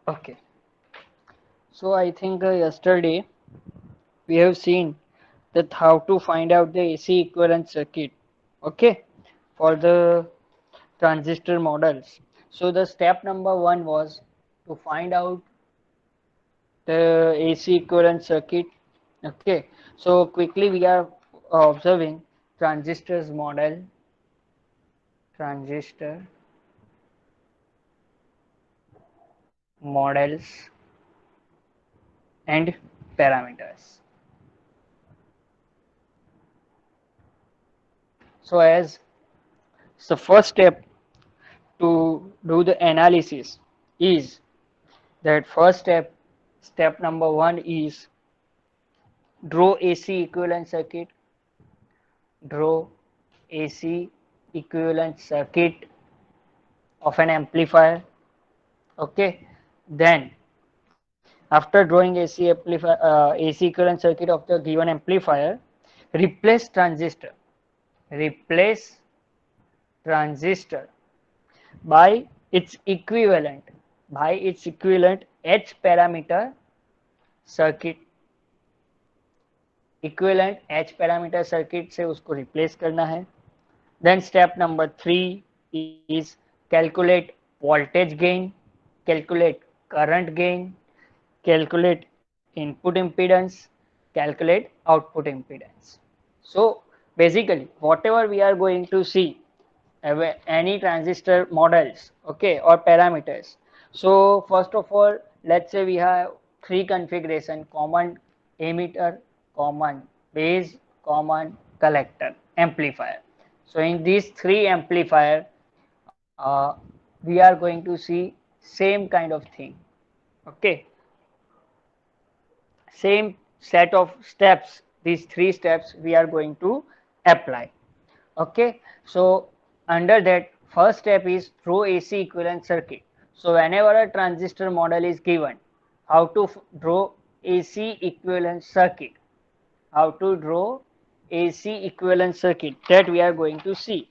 Okay. So I think yesterday we have seen that how to find out the AC equivalent circuit. Okay, for the transistor models. So the step number one was to find out the AC equivalent circuit. Okay, so quickly we are observing transistors model, transistor models and parameters. So as the first step to do the analysis is that first step number one is draw AC equivalent circuit, draw AC equivalent circuit of an amplifier. Okay, then after drawing AC equivalent circuit of the given amplifier, replace transistor, replace transistor by its equivalent, H parameter circuit, equivalent H parameter circuit से उसको replace करना है. Then step number 3 is calculate voltage gain, calculate current gain, calculate input impedance, calculate output impedance. So basically whatever we are going to see any transistor models, okay, or parameters. So first of all, let's say we have three configuration: common emitter, common base, common collector amplifier. So in these three amplifier, we are going to see same kind of thing. Okay, same set of steps, these three steps we are going to apply. Okay, so under that first step is through AC equivalent circuit. So whenever a transistor model is given, how to draw AC equivalent circuit, how to draw AC equivalent circuit, that we are going to see.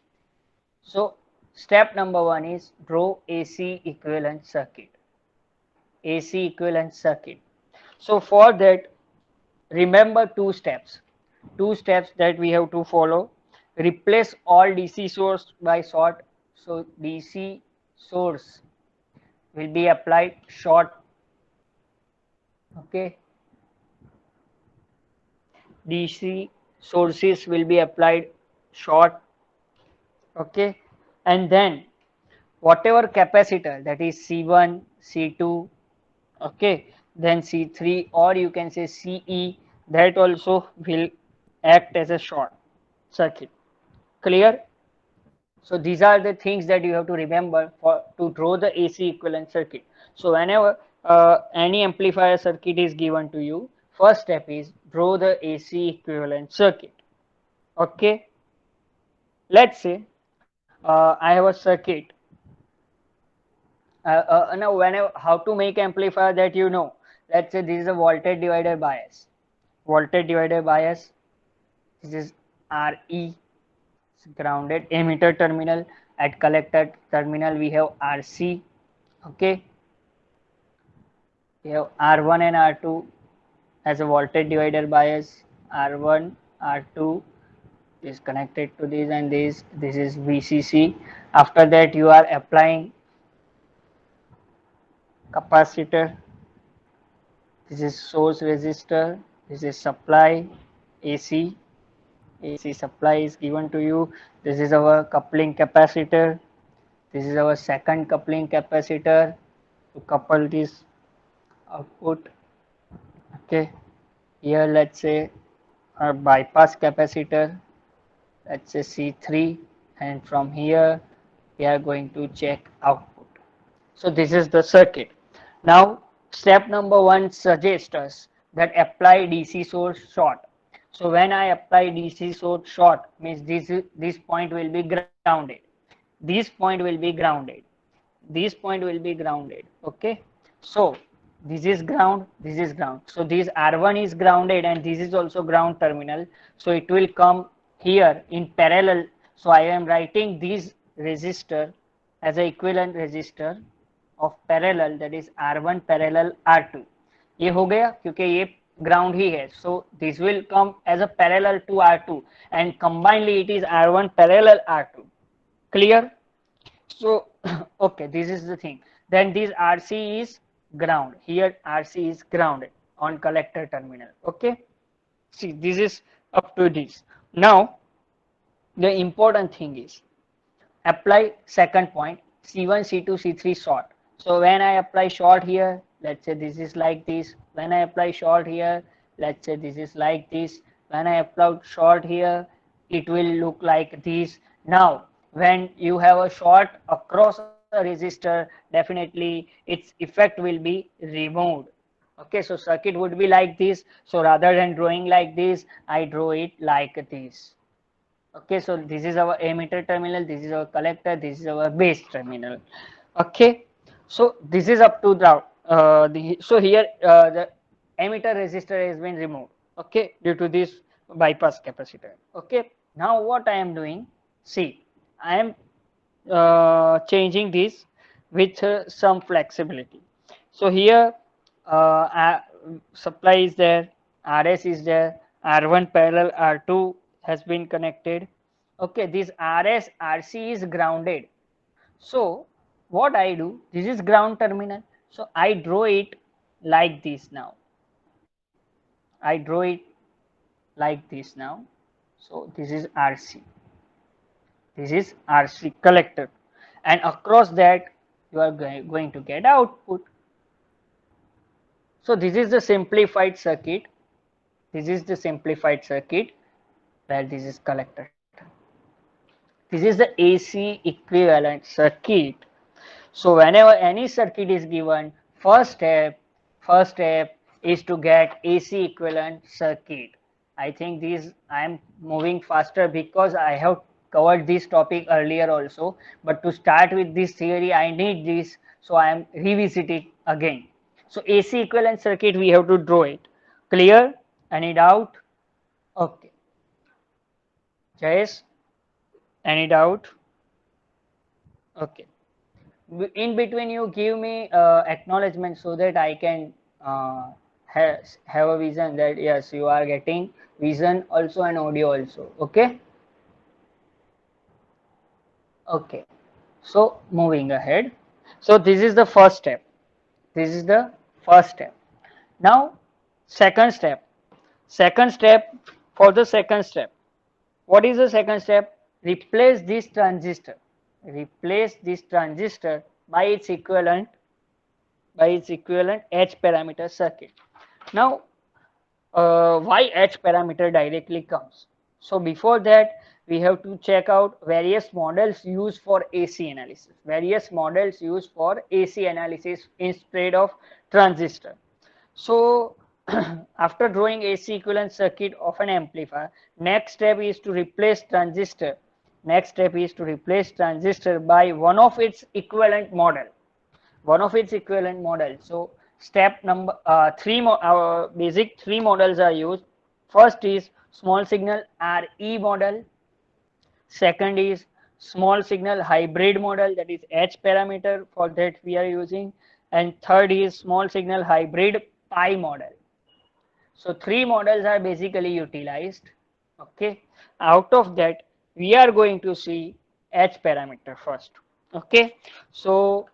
So step number one is draw AC equivalent circuit, AC equivalent circuit. So for that, remember two steps that we have to follow. Replace all DC source by short. So DC source will be applied short. Okay, DC sources will be applied short. Okay, and then whatever capacitor, that is C1, C2, okay, then C3, or you can say CE, that also will act as a short circuit. Clear? So these are the things that you have to remember for to draw the AC equivalent circuit. So whenever any amplifier circuit is given to you, first step is draw the AC equivalent circuit. Okay, let's say I have a circuit. Now whenever how to make amplifier, that you know. Let's say this is a voltage divider bias. Voltage divider bias. This is RE, grounded emitter terminal. At collector terminal we have RC. Okay, we have R1 and R2 as a voltage divider bias. R1, R2 is connected to this, and this is VCC. After that you are applying capacitor. This is source resistor. This is supply AC. AC supply is given to you. This is our coupling capacitor. This is our second coupling capacitor to couple this output. Okay, here let's say our bypass capacitor, let's say C3, and from here we are going to check output. So this is the circuit. Now step number one suggests us that apply DC source short. So when I apply DC source short, means this point will be grounded. This point will be grounded. This point will be grounded. Okay. So this is ground, this is ground. So this R1 is grounded and this is also ground terminal. So it will come here in parallel. So I am writing this resistor as an equivalent resistor. of parallel, that is R1 parallel R2. ये हो गया क्योंकि ये ground ही है, so this will come as a parallel to R2 and combinedly it is R1 parallel R2. Clear? So okay, this is the thing. Then this RC is ground. Here RC is grounded on collector terminal. Okay. See, this is up to this. Now the important thing is apply second point C1, C2, C3 short. So when I apply short here, let's say this is like this. When I apply short here, let's say this is like this. When I apply short here, it will look like this. Now, when you have a short across a resistor, definitely its effect will be removed. Okay, so circuit would be like this. So rather than drawing like this, I draw it like this. Okay, so this is our emitter terminal, this is our collector, this is our base terminal. Okay, so this is up to the so here the emitter resistor has been removed, okay, due to this bypass capacitor. Okay, now what I am doing, see, I am changing this with some flexibility. So here supply is there, RS is there, R1 parallel R2 has been connected. Okay, this RS RC is grounded. So what I do, this is ground terminal. So I draw it like this now. I draw it like this now. So this is RC. This is RC collector. And across that you are going to get output. So this is the simplified circuit. This is the simplified circuit where this is collector. This is the AC equivalent circuit. So whenever any circuit is given, first step is to get AC equivalent circuit. I think this I am moving faster because I have covered this topic earlier also. But to start with this theory, I need this, so I am revisiting again. So AC equivalent circuit we have to draw it. Clear? Any doubt? Okay. Jayesh, any doubt? Okay. In between you give me acknowledgement so that I can have a vision that yes, you are getting vision also and audio also. Okay. Okay. So moving ahead. So this is the first step. This is the first step. Now second step. Second step, for the second step. What is the second step? Replace this transistor. Replace this transistor by its equivalent H parameter circuit. Now why H parameter directly comes? So before that we have to check out various models used for AC analysis. Various models used for AC analysis instead of transistor. So after drawing AC equivalent circuit of an amplifier, next step is to replace transistor. Next step is to replace transistor by one of its equivalent model. One of its equivalent model. So step number our basic three models are used. First is small signal RE model. Second is small signal hybrid model, that is H parameter, for that we are using. And third is small signal hybrid pi model. So three models are basically utilized. Okay. Out of that we are going to see H parameter first. Okay. So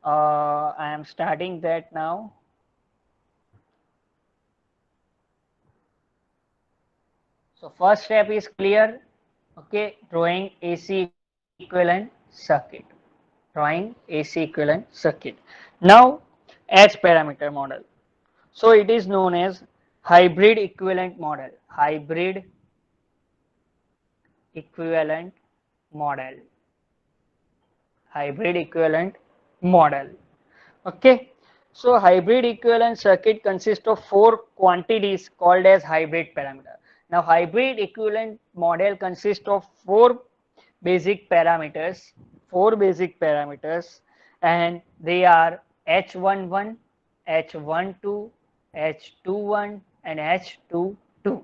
I am starting that now. So first step is clear. Okay, drawing AC equivalent circuit. Drawing AC equivalent circuit. Now H parameter model. So it is known as hybrid equivalent model. Hybrid equivalent model. Hybrid equivalent model. Okay. So hybrid equivalent circuit consists of four quantities called as hybrid parameter. Now hybrid equivalent model consists of basic parameters, four basic parameters, and they are H11, H12, H21 and H22.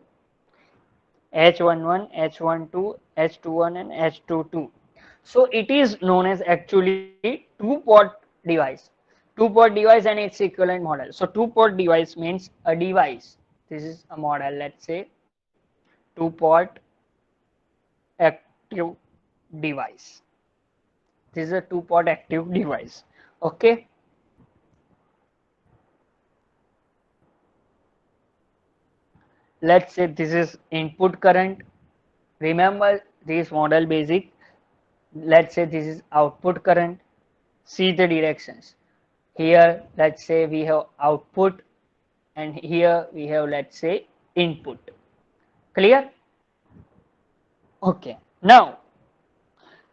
H11, H12, H21 and H22. So it is known as actually two-port device. Two-port device and its equivalent model. So two-port device means a device. This is a model, let's say two-port active device. This is a two-port active device. Okay. Let's say this is input current. Remember this model basic. Let's say this is output current. See the directions. Here, let's say we have output, and here we have, let's say, input. Clear? Okay. Now,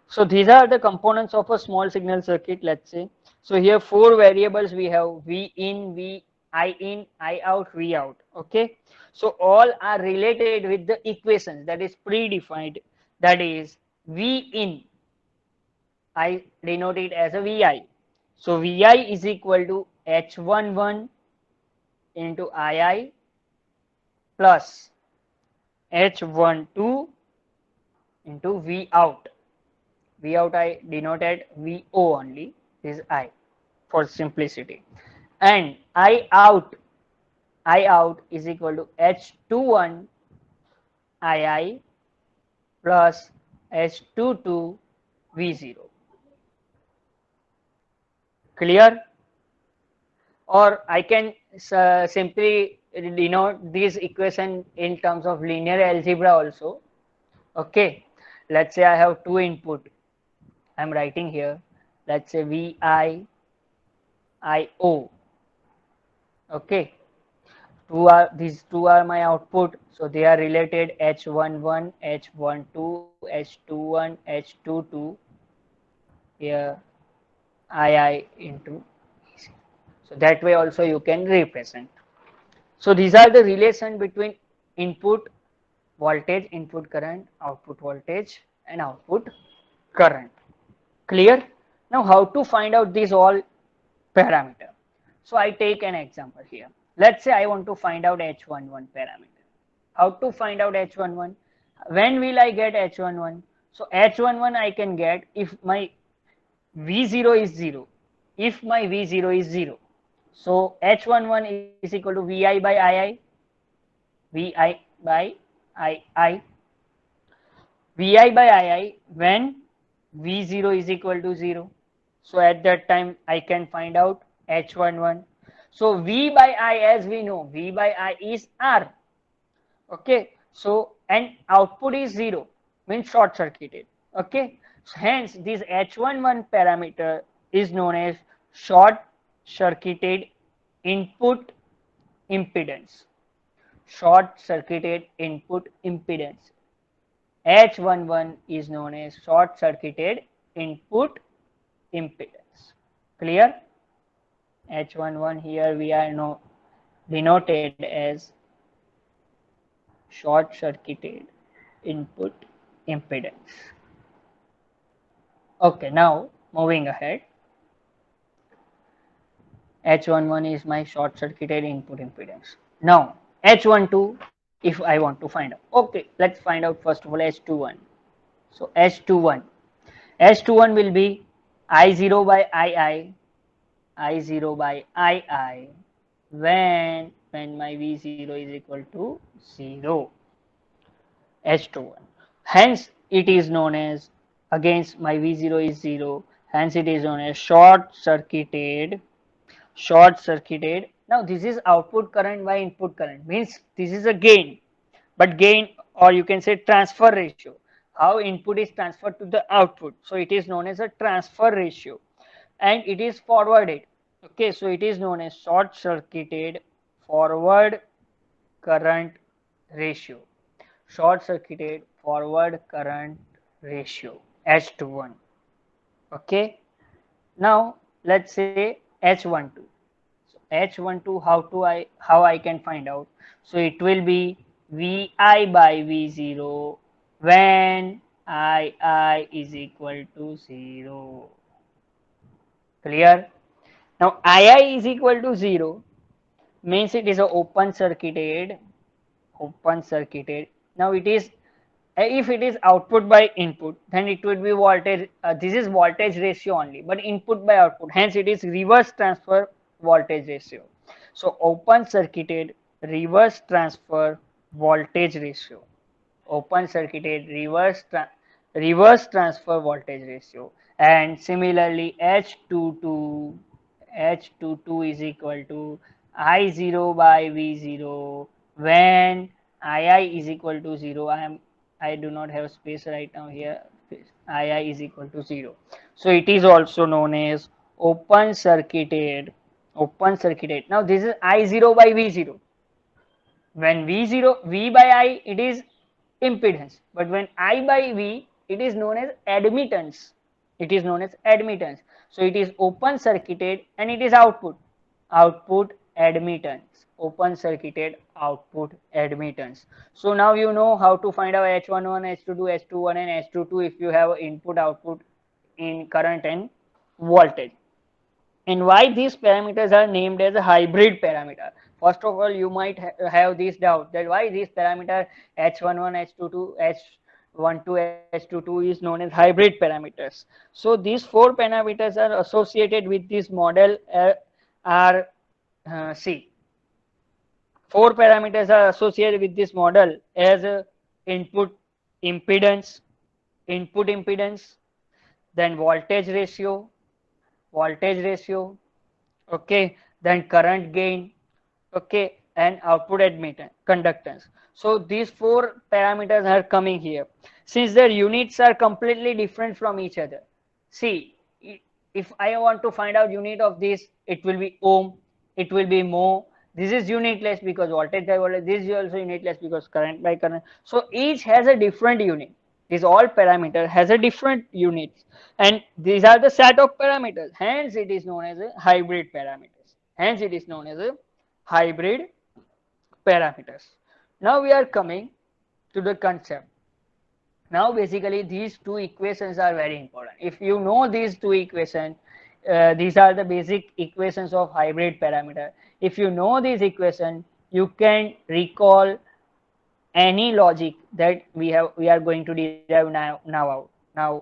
so these are the components of a small signal circuit, let's say. So here four variables we have: V in, I out, V out. Okay. So all are related with the equations that is predefined. That is V in, I denote it as a Vi. So Vi is equal to H11 into II plus H12 into V out. V out I denoted VO only. This is I for simplicity. And I out is equal to H21 II plus H22 V0. Clear? Or I can simply denote this equation in terms of linear algebra also. Okay. Let's say I have two input. I'm writing here. Let's say VI, IO. Okay. These two are my output. So they are related H11, H12, H21, H22. Here II into. So that way also you can represent. So these are the relation between input voltage, input current, output voltage and output current. Clear? Now how to find out these all parameter? So I take an example here. Let's say I want to find out H11 parameter. How to find out H11? When will I get H11? So H11 I can get if my V0 is 0. If my V0 is 0. So H11 is equal to Vi by II. Vi by II. Vi by II when V0 is equal to 0. So at that time I can find out H11. So V by I, as we know, V by I is R. Okay. So and output is 0, means short circuited. Okay. So hence this H11 parameter is known as short circuited input impedance. Short circuited input impedance. H11 is known as short circuited input impedance. Clear? H11 here we are denoted as short circuited input impedance. Okay, now moving ahead. H11 is my short circuited input impedance. Now H12, if I want to find out. Okay, let's find out first of all H21. So H21 will be I0 by I0 by II when my V0 is equal to 0. H21. Hence it is known as, against my V0 is 0, hence it is known as short circuited. Now this is output current by input current, means this is a gain, but gain, or you can say transfer ratio, how input is transferred to the output. So it is known as a transfer ratio and it is forwarded. Okay, so it is known as short circuited forward current ratio. Short circuited forward current ratio, H21. Okay, now let's say H12. So H12, how I can find out? So it will be Vi by V0 when II is equal to 0. Clear? Now II is equal to 0 means it is a open circuited. Now it is If it is output by input, then it would be voltage. This is voltage ratio only, but input by output. Hence, it is reverse transfer voltage ratio. So, open circuited reverse transfer voltage ratio. Open circuited reverse transfer voltage ratio. And similarly, H22 is equal to I0 by V0 when II is equal to 0. I do not have space right now here. II is equal to 0. So it is also known as open circuited. Now this is I0 by V0. When V by I, it is impedance, but when I by V, it is known as admittance. It is known as admittance. So it is open circuited and it is output admittance. Open circuited output admittance. So now you know how to find out H11, H22, H21 and H22 if you have input output in current and voltage. And why these parameters are named as a hybrid parameter? First of all, you might have this doubt that why this parameter H11, H22, H12, H22 is known as hybrid parameters. So these four parameters are associated with this model are see, four parameters are associated with this model as input impedance, then voltage ratio, okay, then current gain, okay, and output admittance conductance. So these four parameters are coming here. Since their units are completely different from each other, see, if I want to find out unit of this, it will be ohm, it will be mho. This is unitless because voltage by voltage. This is also unitless because current by current. So each has a different unit. These all parameter has a different units, and these are the set of parameters. Hence, it is known as a hybrid parameters. Hence, it is known as a hybrid parameters. Now we are coming to the concept. Now basically these two equations are very important. If you know these two equations, these are the basic equations of hybrid parameter. If you know these equations, you can recall any logic that we are going to derive now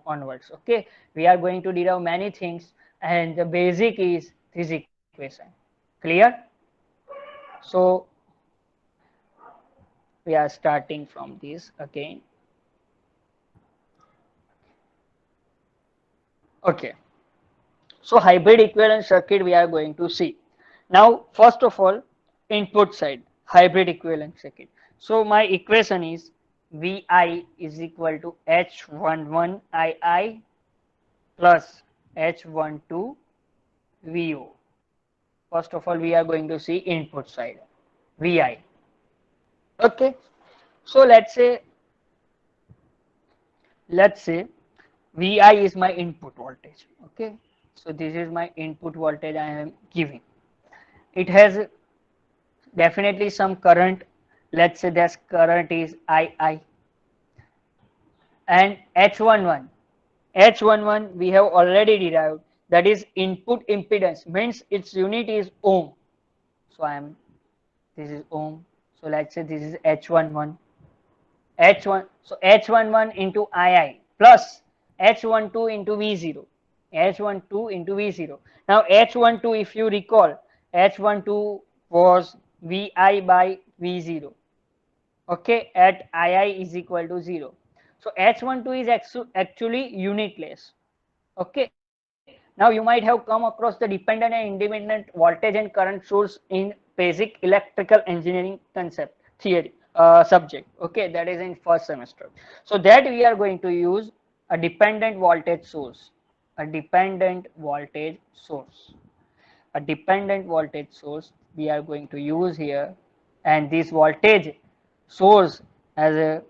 onwards. Okay, we are going to derive many things, and the basic is this equation. Clear? So we are starting from this again. Okay, so hybrid equivalent circuit we are going to see. Now first of all, input side hybrid equivalent circuit. So my equation is Vi is equal to H11II plus H12 VO. First of all, we are going to see input side Vi. Okay, so let's say Vi is my input voltage. Okay, so this is my input voltage I am giving. It has definitely some current. Let's say this current is II, and H11 we have already derived, that is input impedance, means its unit is ohm. So this is ohm. So let's say this is H11. So H11 into II plus H12 into V0. H12 into V0. Now H12, if you recall, H12 was Vi by V0. Okay, at II is equal to 0. So H12 is actually unitless. Okay, now you might have come across the dependent and independent voltage and current source in basic electrical engineering concept theory subject. Okay, that is in first semester. So that we are going to use a dependent voltage source, a dependent voltage source, a dependent voltage source we are going to use here, and this voltage source has a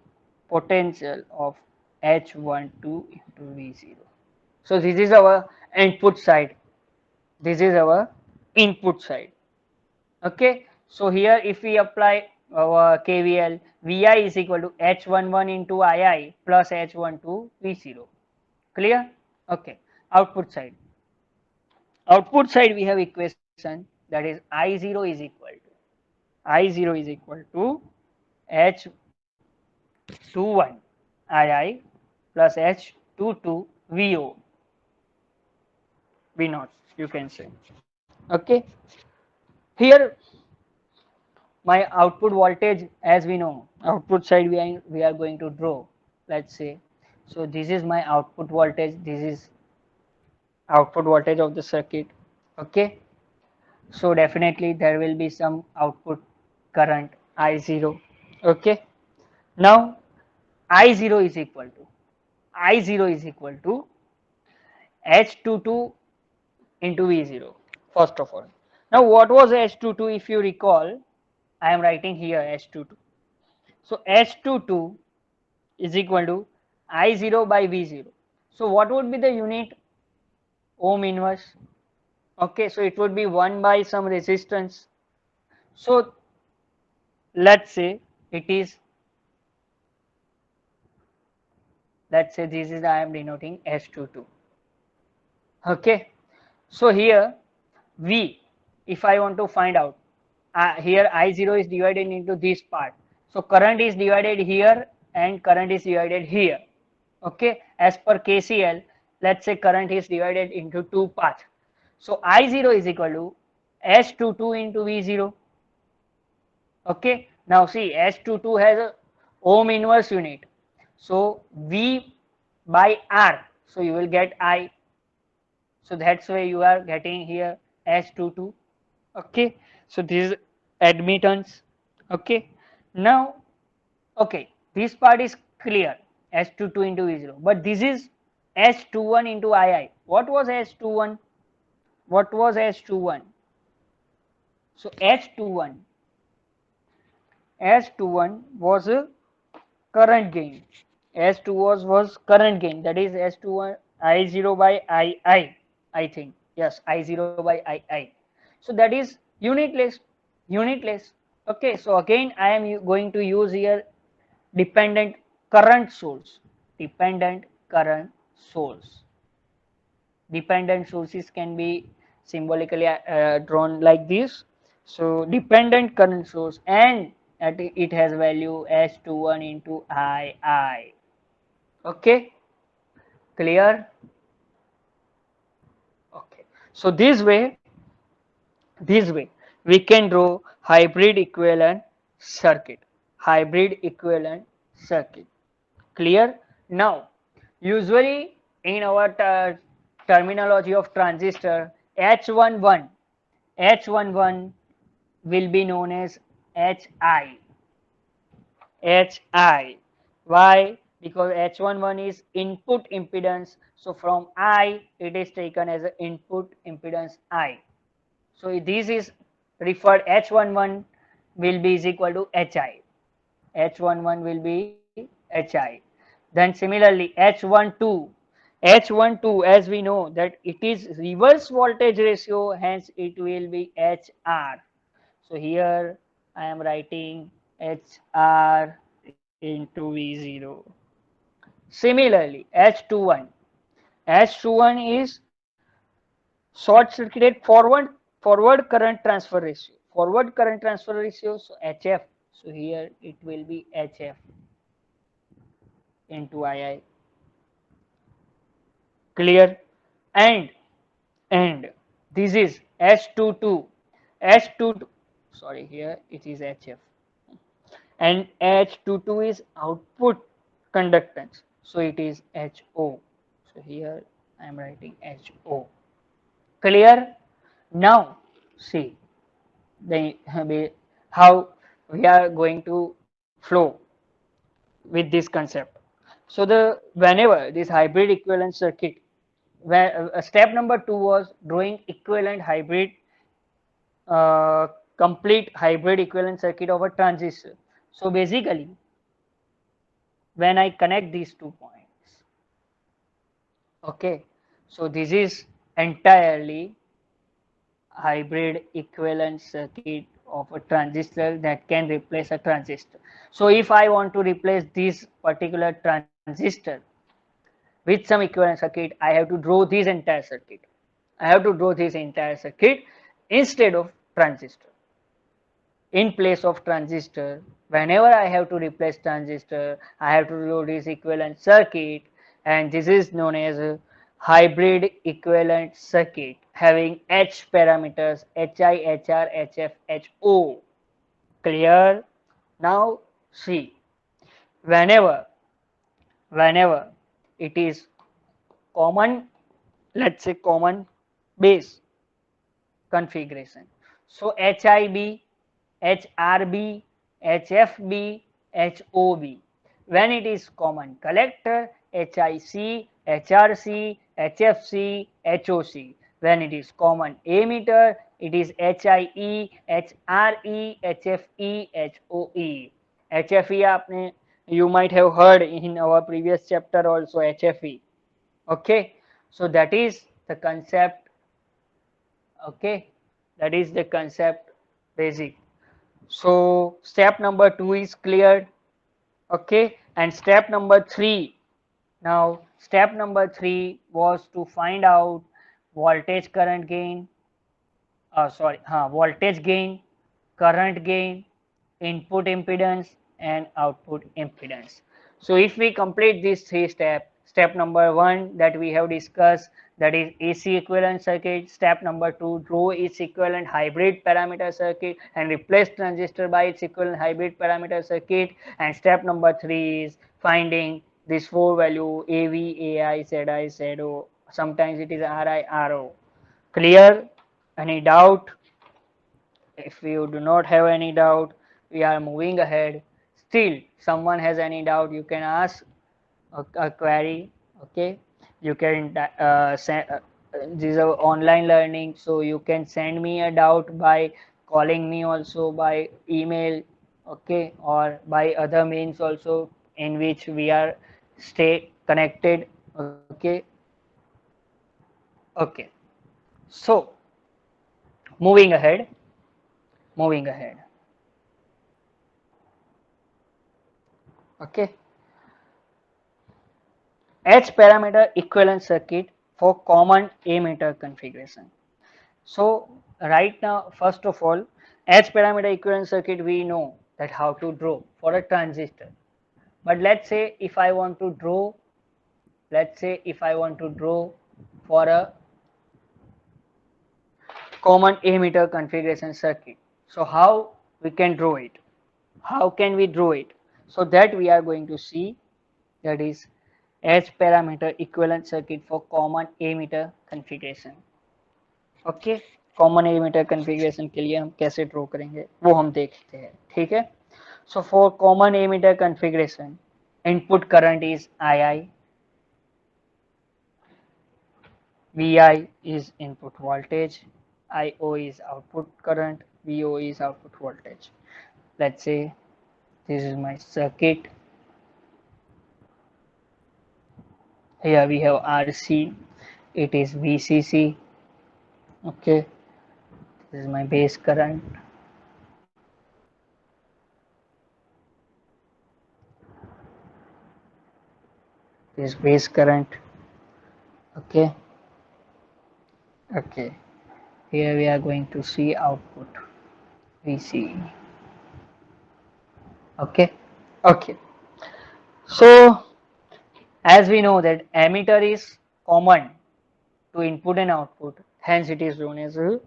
potential of H12 into V0. So this is our input side. This is our input side. Okay. So here if we apply our KVL, Vi is equal to H11 into II plus H12 V0. Clear? Okay. Output side. Output side we have equation that is I0 is equal to I0 is equal to H21 II plus H22 VO, V naught you can say. Okay, here my output voltage, as we know, output side we are going to draw, let's say. So this is my output voltage, this is output voltage of the circuit. Okay, so definitely there will be some output current I0. Okay, now I0 is equal to I0 is equal to H22 into V0, first of all. Now what was H22? If you recall, I am writing here H22. So H22 is equal to I0 by V0. So what would be the unit? Ohm inverse. Okay, so it would be 1 by some resistance. So let's say it is, let's say this is, I am denoting H22. Okay, so here V, if I want to find out, here I0 is divided into this part. So current is divided here and current is divided here. Okay, as per KCL, let's say current is divided into two parts. So I0 is equal to H22 into V0. Okay, now see, H22 has a ohm inverse unit. So V by R, so you will get I. So that's why you are getting here H22. Okay, so this is admittance. Okay, now, okay, this part is clear, H22 into V0, but this is H21 into II. What was H21? What was H21? So H21 was a current gain. S2 was current gain, that is S21 I0 by I think. Yes, I0 by II. So that is unitless. Okay, so again I am going to use here dependent current source. Dependent current source. Dependent sources can be symbolically drawn like this. So dependent current source, and it has value S21 into II. Okay, clear? Okay, so this way we can draw hybrid equivalent circuit. Hybrid equivalent circuit. Clear? Now, usually in our terminology of transistor, H11 will be known as HI. HI. Why? Because H11 is input impedance. So from I, it is taken as an input impedance I. So this is referred, H11 will be is equal to HI. H11 will be HI. Then similarly H12 as we know that it is reverse voltage ratio, hence it will be HR. So here I am writing HR into V0. Similarly H21 is short circuited forward current transfer ratio. Forward current transfer ratio, so HF. So here it will be HF into II. Clear? And this is H22. H22. Sorry, here it is HF. And H22 is output conductance. So it is HO. So here I am writing HO. Clear? Now see the how we are going to flow with this concept. So the whenever this hybrid equivalent circuit, where step number 2 was drawing equivalent hybrid, uh, complete hybrid equivalent circuit of a transistor. So basically, when I connect these 2 points, okay, so this is entirely hybrid equivalent circuit of a transistor that can replace a transistor. So if I want to replace this particular transistor with some equivalent circuit, I have to draw this entire circuit. I have to draw this entire circuit instead of transistor. in place of transistor. Whenever I have to replace transistor, I have to do this equivalent circuit, and this is known as a hybrid equivalent circuit having H parameters HI, HR, HF, HO. Clear? Now see, whenever whenever it is common, let's say common base configuration. So HIB, HRB, HFB, HOB. When it is common collector, HIC, HRC, HFC, HOC. When it is common emitter, it is HIE, HRE, HFE, HOE. HFE आपने you might have heard in our previous chapter also HFE. Okay, so that is the concept. Okay, that is the concept basic. So step number 2 is cleared. Okay, and step number 3, now step number 3 was to find out voltage current gain, voltage gain, current gain, input impedance and output impedance. So if we complete these 3 steps, step number 1 that we have discussed, that is AC equivalent circuit. Step number 2, draw its equivalent hybrid parameter circuit and replace transistor by its equivalent hybrid parameter circuit. And step number 3 is finding this 4 value AV, AI, ZI, ZO. Sometimes it is RI, RO. Clear? Any doubt? If you do not have any doubt, we are moving ahead. Still, someone has any doubt, you can ask a query. Okay, you can send. This is a online learning, so you can send me a doubt by calling me also by email. Okay, or by other means also in which we are stay connected. Okay, okay. So moving ahead, moving ahead. Okay. H parameter equivalent circuit for common emitter configuration. So right now, first of all, H parameter equivalent circuit we know that how to draw for a transistor. But let's say if I want to draw, let's say if I want to draw for a common emitter configuration circuit. So how we can draw it? How can we draw it? So that we are going to see, that is H parameter equivalent circuit for common emitter configuration. Okay, common emitter configuration के लिए हम कैसे draw करेंगे वो हम देखते हैं. ठीक है. So for common emitter configuration, input current is I, VI is input voltage, IO is output current, VO is output voltage. Let's say this is my circuit. Here we have RC, it is VCC. Okay, this is my base current. This base current. Okay, okay. Here we are going to see output VCE. Okay, okay. So as we know that emitter is common to input and output, hence it is known as a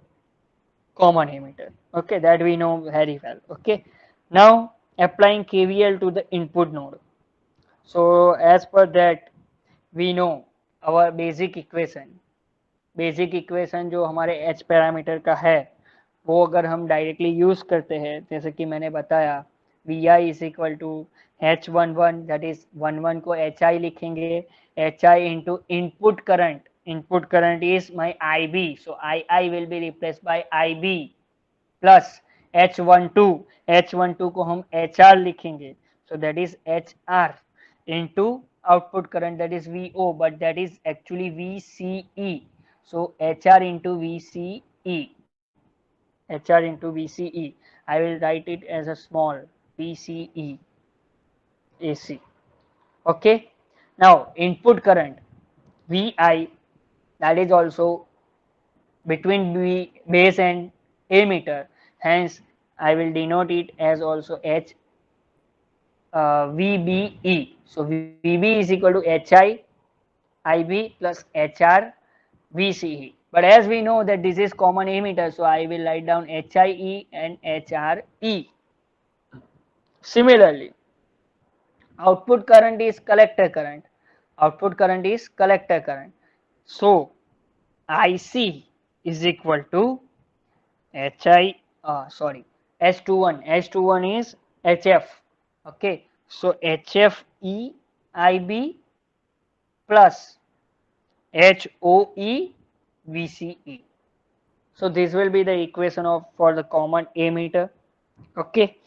common emitter. Okay, that we know very well. Okay, now applying KVL to the input node. So as per that we know our basic equation जो हमारे H parameter का है वो अगर हम directly use करते हैं, जैसे कि मैंने बताया Vi is equal to H11, that is 11 को HI लिखेंगे, HI into input current is my IB, so II will be replace by IB plus H12 को हम HR लिखेंगे, so that is HR into output current, that is VO, but that is actually VCE, so HR into VCE, HR into VCE, I will write it as a small VCE AC. Okay, now input current VI, that is also between base and emitter, hence I will denote it as also H VBE. So VB is equal to HI IB plus HR VCE. But as we know that this is common emitter, so I will write down HIE and HRE. Similarly, output current is collector current. Output current is collector current. So IC is equal to H21. H21 is HF. Okay, so HFE IB plus HOE VCE. So this will be the equation of for the common ammeter. Okay,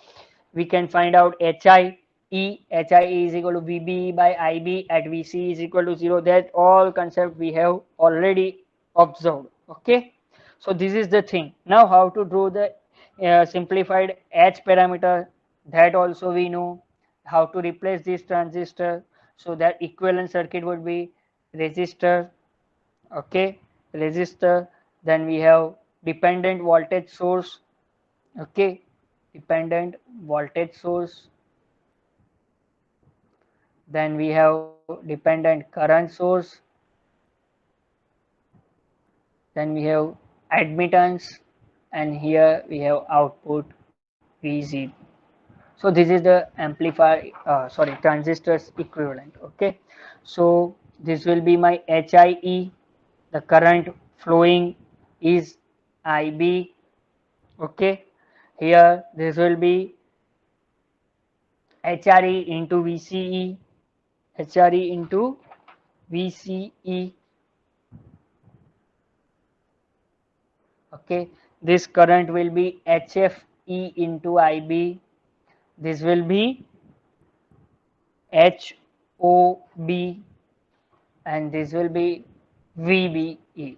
we can find out HIE. HIE is equal to VBE by IB at VC is equal to 0. That all concept we have already observed. Okay, so this is the thing. Now how to draw the simplified H parameter, that also we know. How to replace this transistor, so that equivalent circuit would be resistor. Okay, resistor. Then we have dependent voltage source. Okay, dependent voltage source. Then we have dependent current source. Then we have admittance, and here we have output VZ. So this is the amplifier, transistors equivalent. Okay, so this will be my HIE. The current flowing is IB. Okay, here this will be HRE into VCE. HRE into VCE. Okay, this current will be HFE into IB. This will be HOB, and this will be VBE.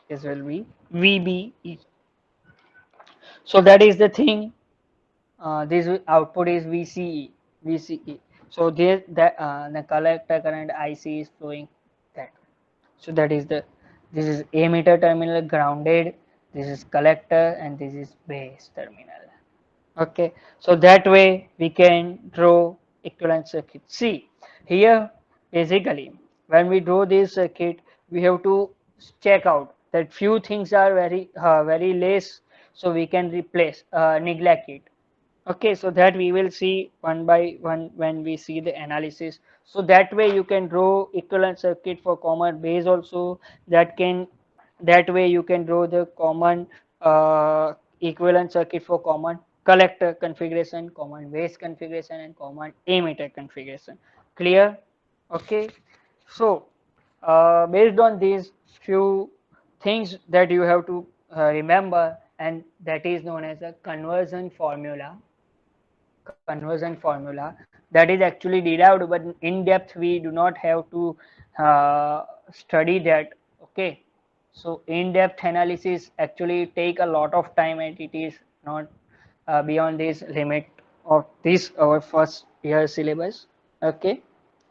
This will be VBE. So that is the thing. This output is VCE. VCE. So there the collector current IC is flowing that. So that is the, this is emitter terminal grounded, this is collector, and this is base terminal. Okay, so that way we can draw equivalent circuit. See here, basically when we draw this circuit, we have to check out that few things are very less, so we can replace neglect it. Okay, so that we will see one by one when we see the analysis. So that way you can draw equivalent circuit for common base also. That way you can draw the common equivalent circuit for common collector configuration, common base configuration, and common emitter configuration. Clear? Okay, so based on these few things that you have to remember, and that is known as a conversion formula, that is actually derived, but in depth we do not have to study that. Okay, so in depth analysis actually take a lot of time, and it is not beyond this limit of this our first year syllabus. Okay,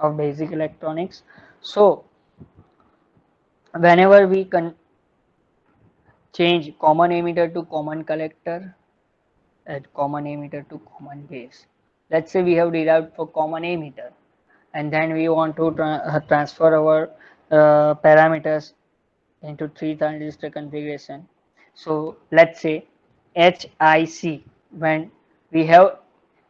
of basic electronics. So whenever we can change common emitter to common collector, at common emitter to common base. Let's say we have derived for common emitter, and then we want to transfer our parameters into three transistor configuration. So let's say HIC, when we have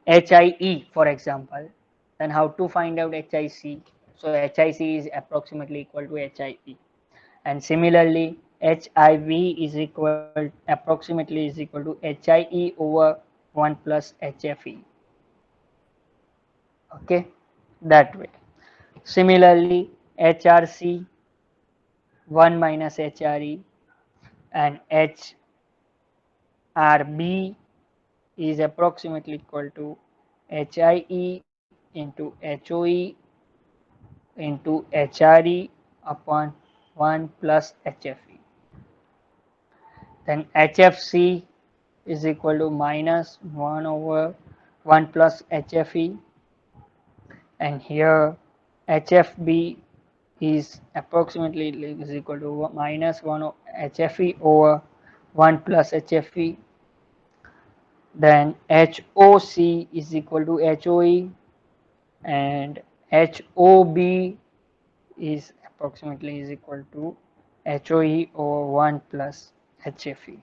HIE for example, then how to find out HIC? So HIC is approximately equal to HIE, and similarly HIV is equal approximately is equal to HIE over 1 plus HFE. Okay, that way. Similarly HRC 1 minus HRE, and HRB is approximately equal to HIE into HOE into HRE upon 1 plus HFE. Then HFC is equal to minus 1 over 1 plus HFE, and here HFB is approximately is equal to minus 1 HFE over 1 plus HFE. then HOC is equal to HOE, and HOB is approximately is equal to HOE over 1 plus HFE.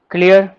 Clear?